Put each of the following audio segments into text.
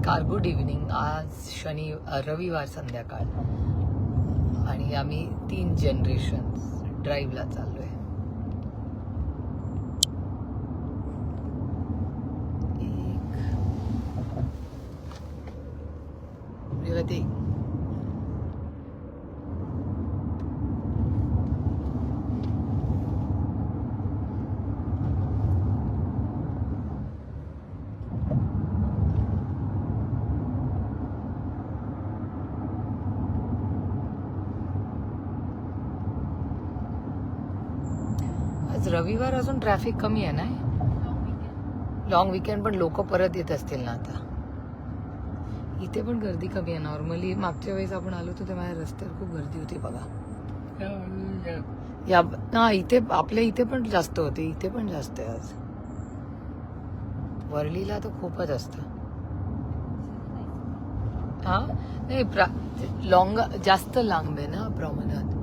Good evening. आज रविवार संध्याकाळ आणि आम्ही 3 जनरेशन्स ड्राईव्हला चाललोय. रेवती आज रविवार अजून ट्रॅफिक कमी आहे ना. लॉंग वीकेंड पण लोक परत येत असतील ना आता. इथे पण गर्दी कमी आहे. नॉर्मली मागच्या वेळेस आपण आलो होतो तेव्हा रस्त्यावर खूप गर्दी होती बघा. इथे आपल्या इथे पण जास्त होते. इथे पण जास्त आहे आज. वरळीला तर खूपच असतं. हा नाही लॉंग जास्त लांब आहे ना प्रमाणात.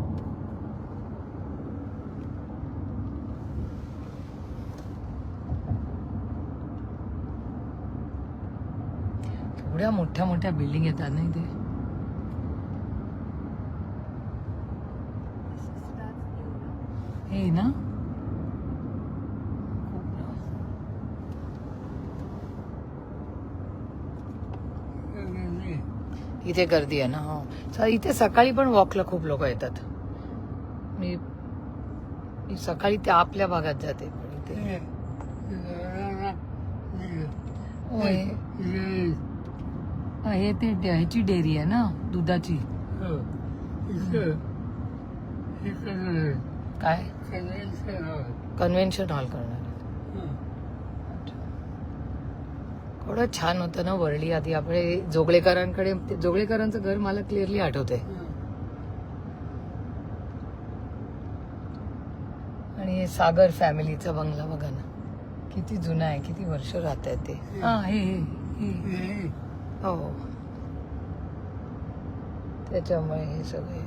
एवढ्या मोठ्या मोठ्या बिल्डिंग येतात ना इथे. हे ना इथे गर्दी आहे ना. हो इथे सकाळी पण वॉकला खूप लोक येतात. मी सकाळी त्या आपल्या भागात जाते पण इथे हे ते ह्याची डेअरी आहे ना दुधाची. काय कन्व्हेन्शन हॉल करणार. थोडं छान होतं ना वरळी. आधी आपले जोगळेकरांकडे जोगळेकरांचं घर मला क्लिअरली आठवतंय. आणि सागर फॅमिलीचा बंगला बघा ना किती जुना आहे. किती वर्ष राहत आहे ते. हा हे हो त्याच्यामुळे हे सगळे